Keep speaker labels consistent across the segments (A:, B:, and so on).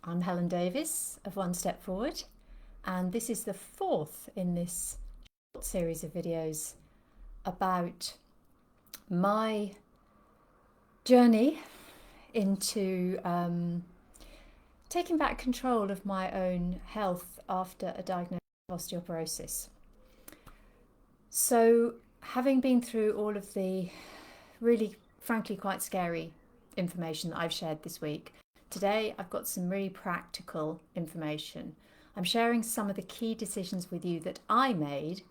A: I'm Helen Davis of One Step Forward, and this is the fourth in this short series of videos about my journey into taking back control of my own health after a diagnosis of osteoporosis. So, having been through all of the really, frankly, quite scary information that I've shared this week, today I've got some really practical information. I'm sharing some of the key decisions with you that I made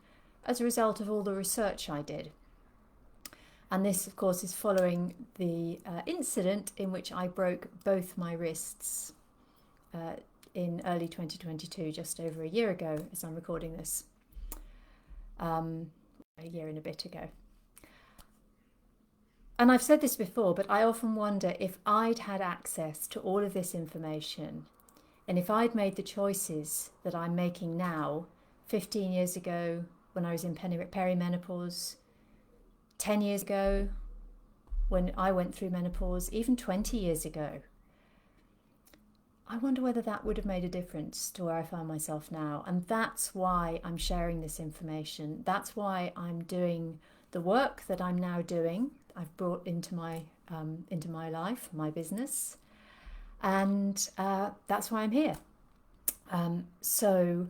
A: as a result of all the research I did. And this, of course, is following the incident in which I broke both my wrists in early 2022, just over a year ago as I'm recording this, a year and a bit ago. And I've said this before, but I often wonder if I'd had access to all of this information and if I'd made the choices that I'm making now, 15 years ago when I was in perimenopause, 10 years ago when I went through menopause, even 20 years ago, I wonder whether that would have made a difference to where I find myself now. And that's why I'm sharing this information. That's why I'm doing the work that I'm now doing. I've brought into my life, my business, and that's why I'm here. So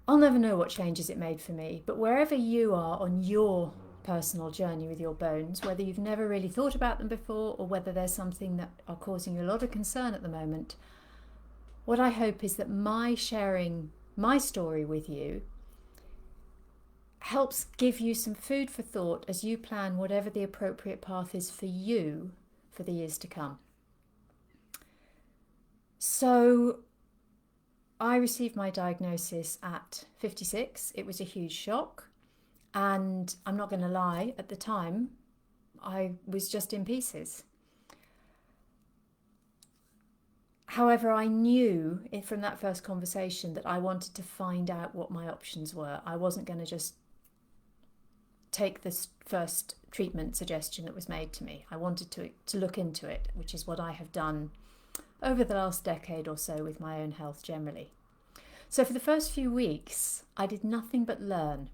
A: I'll never know what changes it made for me, but wherever you are on your personal journey with your bones, whether you've never really thought about them before or whether there's something that are causing you a lot of concern at the moment, what I hope is that my sharing my story with you helps give you some food for thought as you plan whatever the appropriate path is for you for the years to come. So I received my diagnosis at 56. It was a huge shock. And I'm not going to lie, at the time, I was just in pieces. However, I knew from that first conversation that I wanted to find out what my options were. I wasn't going to just take this first treatment suggestion that was made to me. I wanted to look into it, which is what I have done over the last decade or so with my own health generally. So for the first few weeks, I did nothing but learn.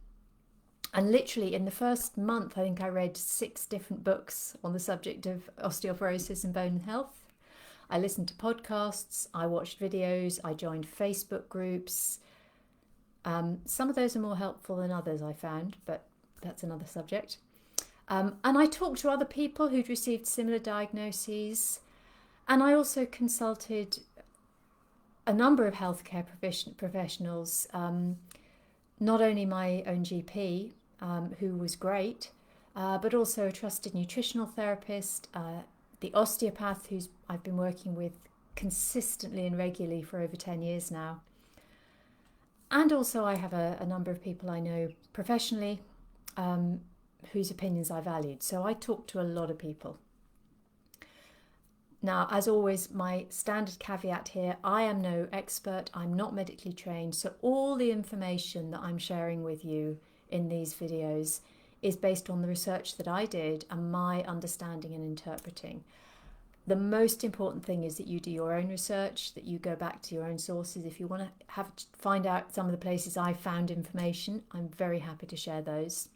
A: And literally in the first month, I think I read 6 different books on the subject of osteoporosis and bone health. I listened to podcasts, I watched videos, I joined Facebook groups. Some of those are more helpful than others, I found, but that's another subject. And I talked to other people who'd received similar diagnoses. And I also consulted a number of healthcare professionals, not only my own GP, who was great, but also a trusted nutritional therapist, the osteopath who's I've been working with consistently and regularly for over 10 years now. And also I have a number of people I know professionally whose opinions I valued. So I talked to a lot of people. Now, as always, my standard caveat here, I am no expert, I'm not medically trained, so all the information that I'm sharing with you in these videos is based on the research that I did and my understanding and interpreting. The most important thing is that you do your own research, that you go back to your own sources. If you want to find out some of the places I found information, I'm very happy to share those.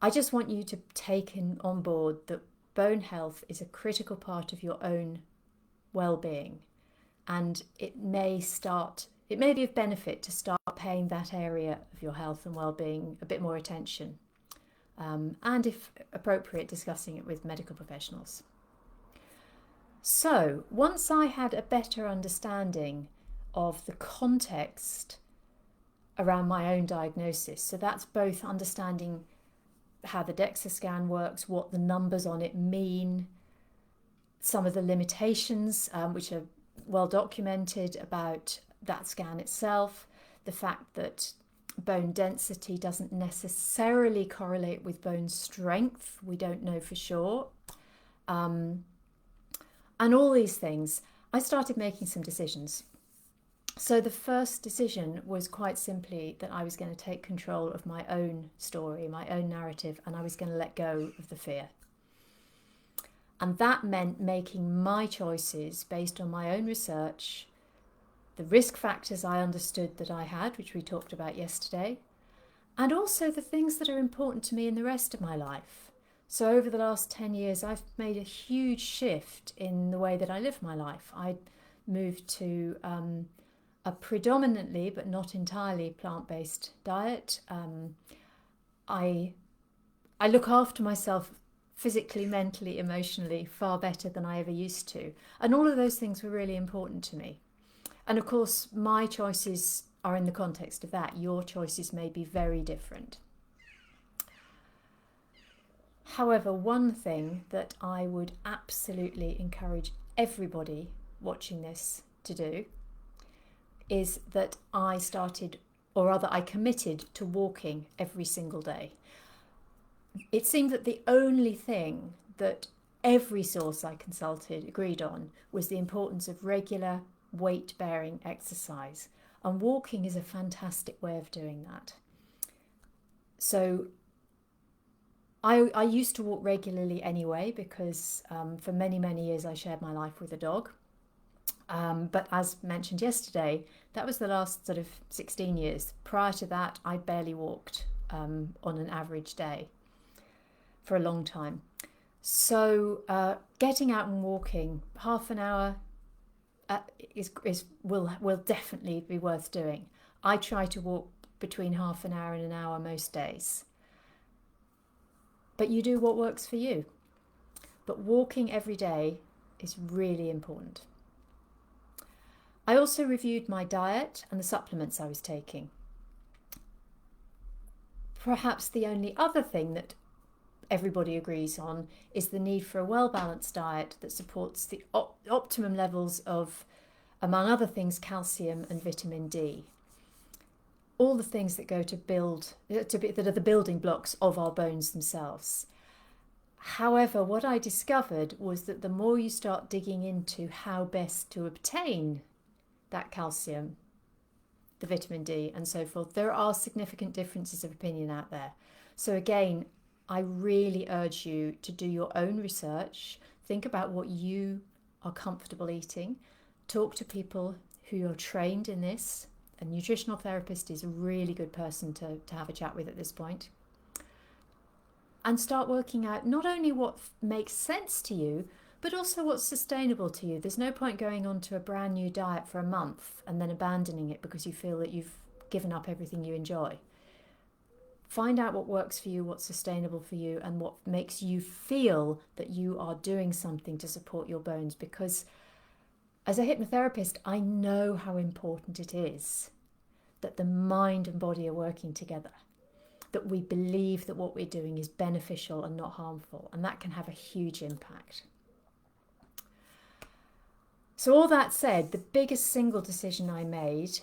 A: I just want you to take on board that bone health is a critical part of your own well-being, and it may be of benefit to start paying that area of your health and well-being a bit more attention, and if appropriate, discussing it with medical professionals. So once I had a better understanding of the context around my own diagnosis, so that's both understanding how the DEXA scan works, what the numbers on it mean, some of the limitations which are well documented about that scan itself, the fact that bone density doesn't necessarily correlate with bone strength, we don't know for sure, and all these things, I started making some decisions. So the first decision was quite simply that I was going to take control of my own story, my own narrative, and I was going to let go of the fear. And that meant making my choices based on my own research, the risk factors I understood that I had, which we talked about yesterday, and also the things that are important to me in the rest of my life. So over the last 10 years, I've made a huge shift in the way that I live my life. I moved to a predominantly, but not entirely, plant-based diet. I look after myself physically, mentally, emotionally far better than I ever used to. And all of those things were really important to me. And of course, my choices are in the context of that. Your choices may be very different. However, one thing that I would absolutely encourage everybody watching this to do is that I started, or rather I committed to walking every single day. It seemed that the only thing that every source I consulted agreed on was the importance of regular weight-bearing exercise. And walking is a fantastic way of doing that. So I used to walk regularly anyway because for many, many years I shared my life with a dog. But as mentioned yesterday, that was the last sort of 16 years. Prior to that, I barely walked on an average day for a long time. So getting out and walking half an hour will definitely be worth doing. I try to walk between half an hour and an hour most days. But you do what works for you. But walking every day is really important. I also reviewed my diet and the supplements I was taking. Perhaps the only other thing that everybody agrees on is the need for a well-balanced diet that supports the optimum levels of, among other things, calcium and vitamin D. All the things that go to build, that are the building blocks of our bones themselves. However, what I discovered was that the more you start digging into how best to obtain that calcium, the vitamin D and so forth, there are significant differences of opinion out there. So again, I really urge you to do your own research, think about what you are comfortable eating, talk to people who are trained in this. A nutritional therapist is a really good person to have a chat with at this point. And start working out not only what makes sense to you, but also what's sustainable to you. There's no point going on to a brand new diet for a month and then abandoning it because you feel that you've given up everything you enjoy. Find out what works for you, what's sustainable for you, and what makes you feel that you are doing something to support your bones. Because as a hypnotherapist, I know how important it is that the mind and body are working together, that we believe that what we're doing is beneficial and not harmful, and that can have a huge impact. So all that said, the biggest single decision I made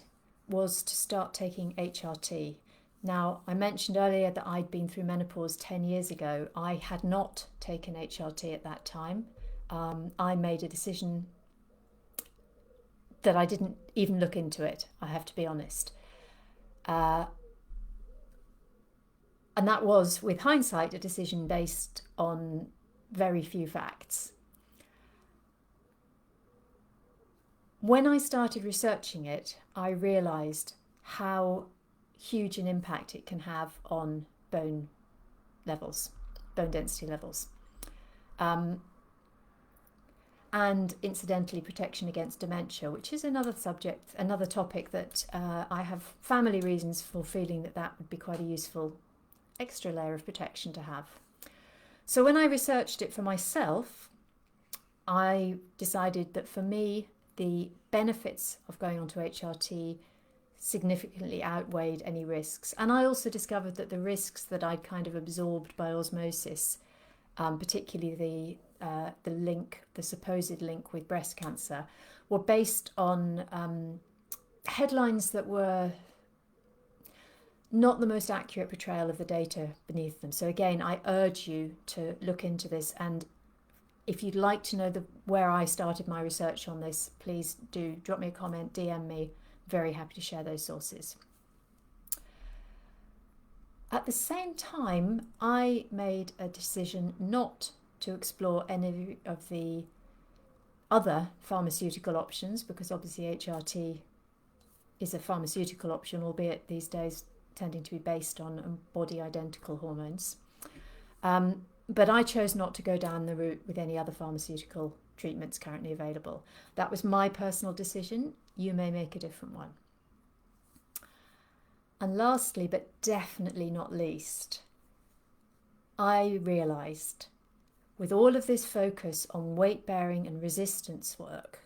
A: was to start taking HRT. Now, I mentioned earlier that I'd been through menopause 10 years ago. I had not taken HRT at that time. I made a decision that I didn't even look into it, I have to be honest. And that was, with hindsight, a decision based on very few facts. When I started researching it, I realised how huge an impact it can have on bone levels, bone density levels. And incidentally, protection against dementia, which is another subject, another topic that I have family reasons for feeling that that would be quite a useful extra layer of protection to have. So when I researched it for myself, I decided that for me, the benefits of going on to HRT significantly outweighed any risks. And I also discovered that the risks that I'd kind of absorbed by osmosis, particularly the link, the supposed link with breast cancer, were based on headlines that were not the most accurate portrayal of the data beneath them. So again, I urge you to look into this, and if you'd like to know where I started my research on this, please do drop me a comment, DM me. Very happy to share those sources. At the same time, I made a decision not to explore any of the other pharmaceutical options, because obviously HRT is a pharmaceutical option, albeit these days tending to be based on body identical hormones. But I chose not to go down the route with any other pharmaceutical treatments currently available. That was my personal decision. You may make a different one. And lastly, but definitely not least, I realised with all of this focus on weight bearing and resistance work,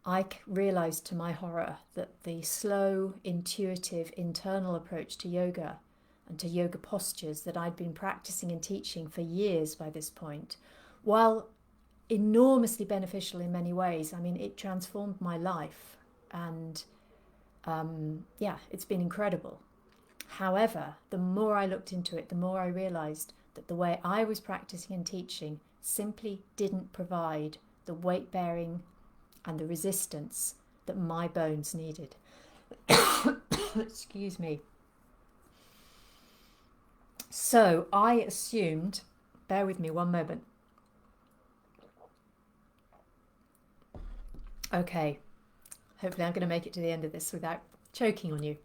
A: I realised to my horror that the slow, intuitive, internal approach to yoga and to yoga postures that I'd been practicing and teaching for years by this point, while enormously beneficial in many ways, I mean, it transformed my life, and it's been incredible. However, the more I looked into it, the more I realised that the way I was practicing and teaching simply didn't provide the weight bearing and the resistance that my bones needed. Excuse me. So I assumed, bear with me one moment. Okay, hopefully I'm going to make it to the end of this without choking on you.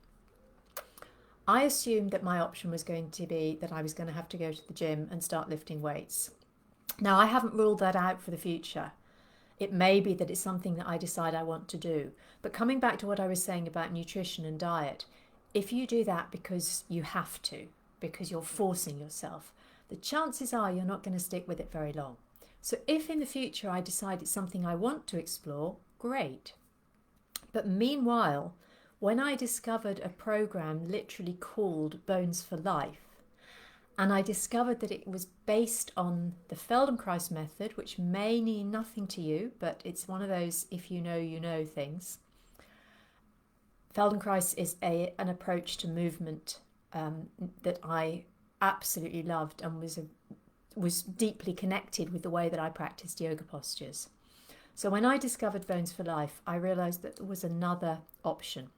A: I assumed that my option was going to be that I was going to have to go to the gym and start lifting weights. Now, I haven't ruled that out for the future. It may be that it's something that I decide I want to do. But coming back to what I was saying about nutrition and diet, if you do that because you have to, because you're forcing yourself, the chances are you're not going to stick with it very long. So if in the future I decide it's something I want to explore, great. But meanwhile, when I discovered a program literally called Bones for Life, and I discovered that it was based on the Feldenkrais method, which may mean nothing to you, but it's one of those if you know things. Feldenkrais is an approach to movement that I absolutely loved and was deeply connected with the way that I practiced yoga postures. So when I discovered Bones for Life, I realised that there was another option.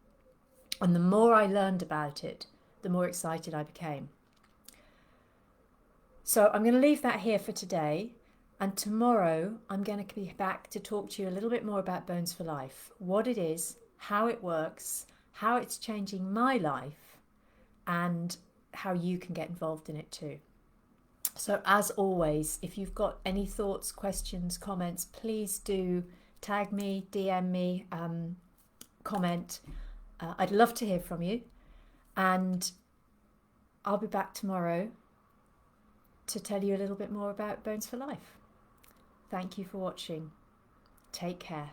A: And the more I learned about it, the more excited I became. So I'm going to leave that here for today. And tomorrow I'm going to be back to talk to you a little bit more about Bones for Life, what it is, how it works, how it's changing my life, and how you can get involved in it too. So as always, if you've got any thoughts, questions, comments, please do tag me, DM me, comment. I'd love to hear from you, and I'll be back tomorrow to tell you a little bit more about Bones for Life. Thank you for watching. Take care.